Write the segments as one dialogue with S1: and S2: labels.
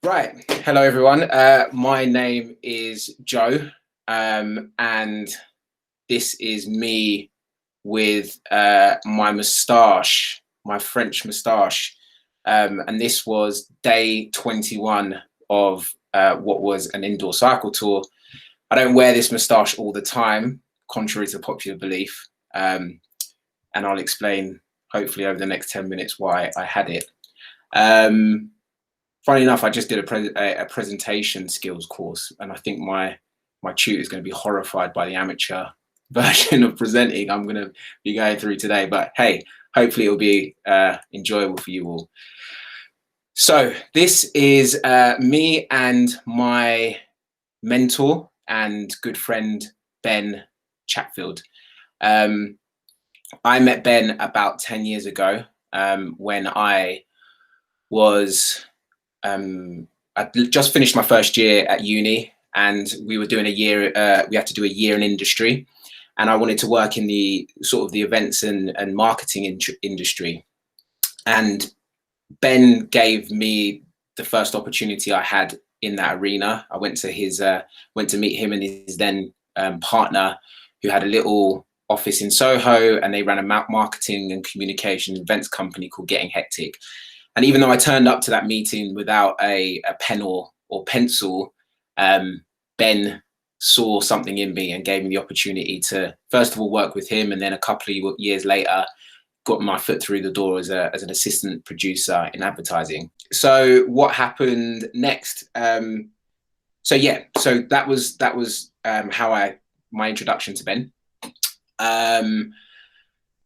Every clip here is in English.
S1: Right. Hello, everyone. My name is Joe, and this is me with my moustache, my French moustache. And this was day 21 of what was an indoor cycle tour. I don't wear this moustache all the time, contrary to popular belief. And I'll explain, hopefully, over the next 10 minutes why I had it. Funny enough, I just did a presentation skills course, and I think my tutor is going to be horrified by the amateur version of presenting I'm going to be going through today. But hey, hopefully it'll be enjoyable for you all. So this is me and my mentor and good friend, Ben Chatfield. I met Ben about 10 years ago when I was I just finished my first year at uni, and we were doing a year. We had to do a year in industry, and I wanted to work in the sort of the events and marketing industry. And Ben gave me the first opportunity I had in that arena. I went to meet him and his then partner, who had a little office in Soho, and they ran a marketing and communication events company called Getting Hectic. And even though I turned up to that meeting without a pen or pencil, Ben saw something in me and gave me the opportunity to, first of all, work with him. And then a couple of years later, got my foot through the door as an assistant producer in advertising. So what happened next? So that was how my introduction to Ben.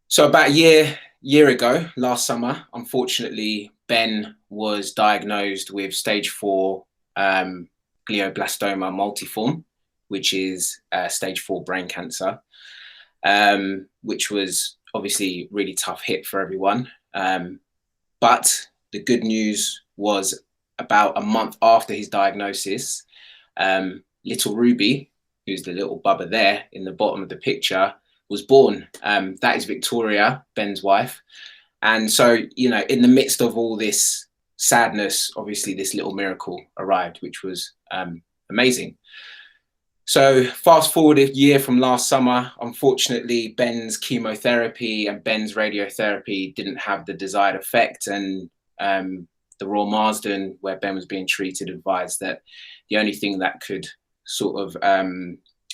S1: So about a year ago, last summer, unfortunately, Ben was diagnosed with stage 4 glioblastoma multiforme, which is stage 4 brain cancer, which was obviously really tough hit for everyone. But the good news was about a month after his diagnosis, little Ruby, who's the little bubba there in the bottom of the picture, was born. That is Victoria, Ben's wife. And so, you know, in the midst of all this sadness, obviously this little miracle arrived, which was amazing. So fast forward a year from last summer, unfortunately, Ben's chemotherapy and Ben's radiotherapy didn't have the desired effect. And the Royal Marsden, where Ben was being treated, advised that the only thing that could sort of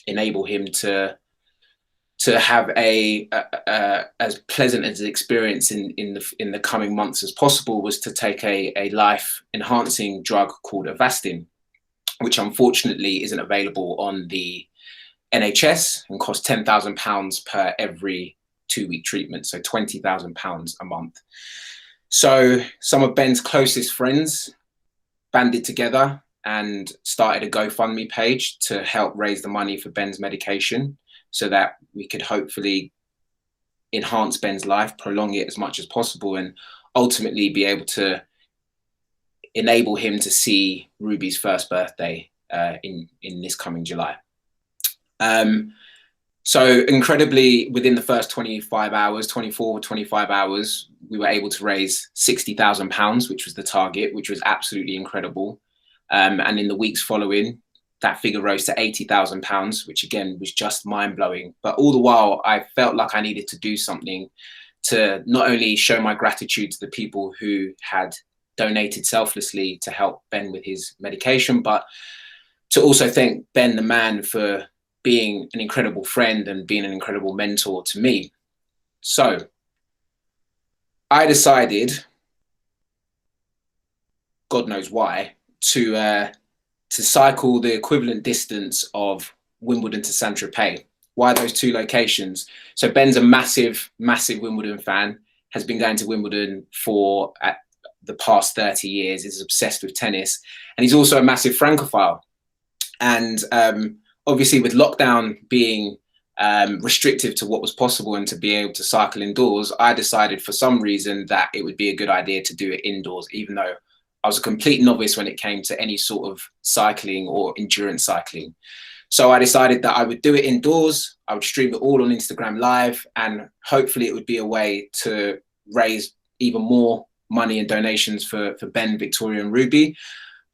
S1: enable him to have as pleasant as an experience in the coming months as possible was to take a life-enhancing drug called Avastin, which unfortunately isn't available on the NHS and costs £10,000 per every 2-week treatment, so £20,000 a month. So some of Ben's closest friends banded together and started a GoFundMe page to help raise the money for Ben's medication, so that we could hopefully enhance Ben's life, prolong it as much as possible, and ultimately be able to enable him to see Ruby's first birthday in this coming July. So incredibly, within the first 24 or 25 hours, we were able to raise £60,000, which was the target, which was absolutely incredible. And in the weeks following, that figure rose to £80,000, which again was just mind-blowing. But all the while, I felt like I needed to do something to not only show my gratitude to the people who had donated selflessly to help Ben with his medication, but to also thank Ben, the man, for being an incredible friend and being an incredible mentor to me. So I decided, God knows why, to cycle the equivalent distance of Wimbledon to St Tropez. Why those two locations? So Ben's a massive Wimbledon fan, has been going to Wimbledon for the past 30 years, is obsessed with tennis, and he's also a massive Francophile. And obviously with lockdown being restrictive to what was possible and to be able to cycle indoors, I decided for some reason that it would be a good idea to do it indoors, even though I was a complete novice when it came to any sort of cycling or endurance cycling. So I decided that I would do it indoors. I would stream it all on Instagram Live, and hopefully it would be a way to raise even more money and donations for Ben, Victoria and Ruby.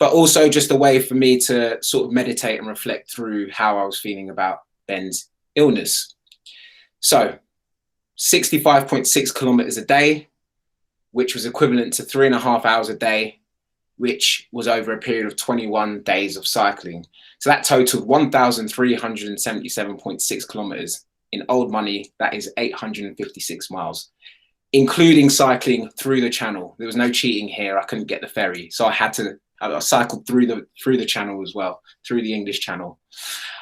S1: but also just a way for me to sort of meditate and reflect through how I was feeling about Ben's illness. So 65.6 kilometers a day, which was equivalent to 3.5 hours a day, which was over a period of 21 days of cycling. So that totaled 1,377.6 kilometers. In old money, that is 856 miles, including cycling through the channel. There was no cheating here. I couldn't get the ferry, so I cycled through the channel as well, through the English Channel.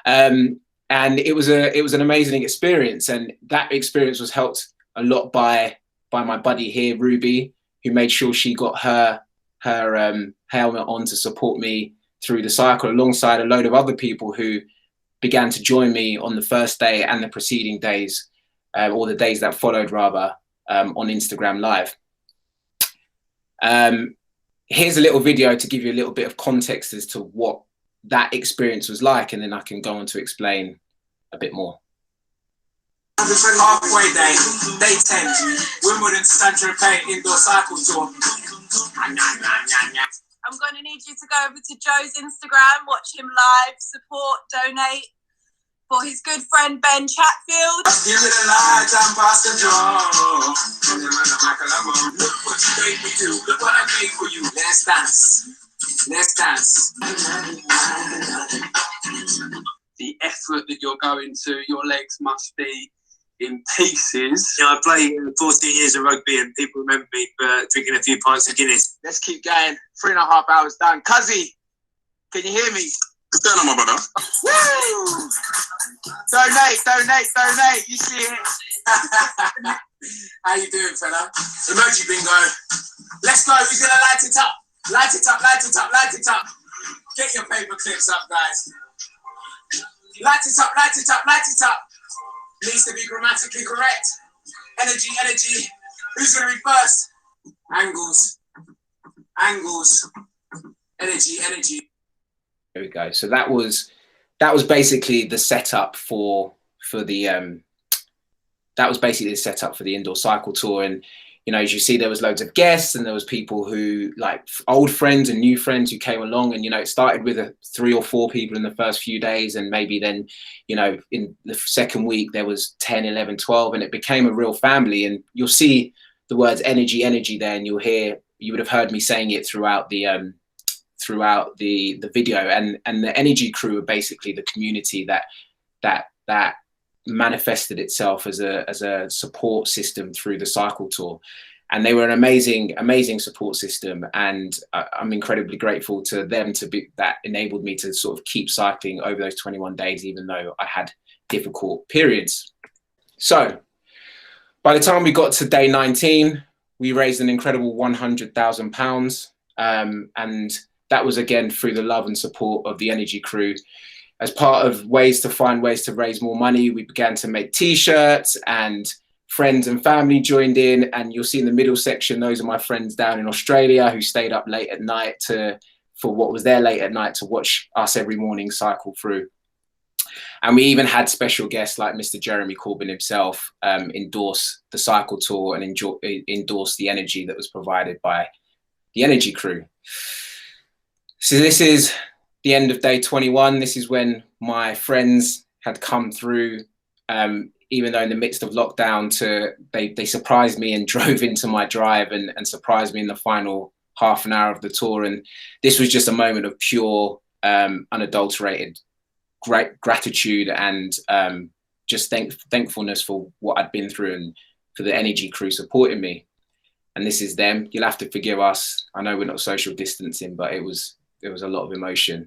S1: And it was an amazing experience, and that experience was helped a lot by my buddy here, Ruby, who made sure she got her helmet on to support me through the cycle, alongside a load of other people who began to join me on the first day and the preceding days, or the days that followed rather, on Instagram Live. Here's a little video to give you a little bit of context as to what that experience was like, and then I can go on to explain a bit more.
S2: Halfway day, day 10, Wimbledon St Tropez indoor cycle tour.
S3: I'm going to need you to go over to Joe's Instagram, watch him live, support, donate for his good friend Ben Chatfield.
S2: Give me the light, I'm past the draw. Look what you made me do, look what I made for you. Let's dance, let's dance.
S4: The effort that you're going to, your legs must be in pieces.
S5: You know, I played 14 years of rugby and people remember me for drinking a few pints of Guinness.
S2: Let's keep going. 3.5 hours done. Cuzzy, can you hear me?
S6: What's going on, my brother?
S2: Woo! Donate. You see it? How you doing, fella? Emoji bingo. Let's go. Who's gonna light it up? Light it up. Get your paper clips up, guys. Light it up. Needs to be grammatically correct. Energy. Who's gonna be first? Angles. Energy.
S1: There we go. So that was basically the setup for the indoor cycle tour. And you know, as you see, there was loads of guests, and there was people who, like, old friends and new friends who came along. And you know, it started with 3 or 4 people in the first few days, and maybe then, you know, in the second week there was 10, 11, 12, and it became a real family. And you'll see the words energy there, and you would have heard me saying it throughout the video. And the energy crew are basically the community that manifested itself as a support system through the cycle tour. And they were an amazing support system, and I'm incredibly grateful to them that enabled me to sort of keep cycling over those 21 days, even though I had difficult periods. So by the time we got to day 19, we raised an incredible £100,000, and that was again through the love and support of the energy crew. As part of ways to raise more money, we began to make T-shirts, and friends and family joined in. And you'll see in the middle section, those are my friends down in Australia who stayed up late at night for what was their late at night to watch us every morning cycle through. And we even had special guests like Mr. Jeremy Corbyn himself endorse the cycle tour and endorse the energy that was provided by the energy crew. So this is the end of day 21. This is when my friends had come through, even though in the midst of lockdown, they surprised me and drove into my drive and surprised me in the final half an hour of the tour. And this was just a moment of pure, unadulterated gratitude and just thankfulness for what I'd been through and for the energy crew supporting me. And this is them. You'll have to forgive us. I know we're not social distancing, but there was a lot of emotion.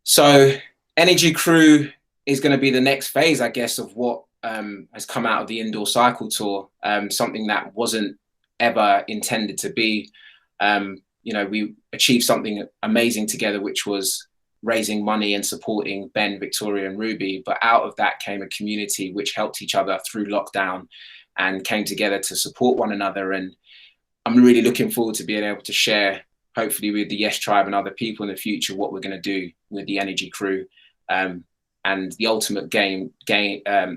S1: So energy crew is going to be the next phase, I guess, of what has come out of the indoor cycle tour, something that wasn't ever intended to be. You know, we achieved something amazing together, which was raising money and supporting Ben, Victoria and Ruby. But out of that came a community which helped each other through lockdown and came together to support one another. And I'm really looking forward to being able to share, hopefully with the Yes Tribe and other people in the future, what we're going to do with the energy crew. And the ultimate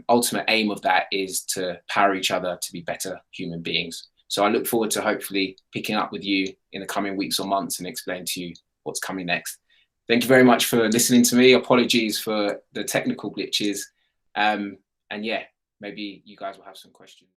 S1: ultimate aim of that is to power each other to be better human beings. So I look forward to hopefully picking up with you in the coming weeks or months and explain to you what's coming next. Thank you very much for listening to me. Apologies for the technical glitches. And yeah, maybe you guys will have some questions.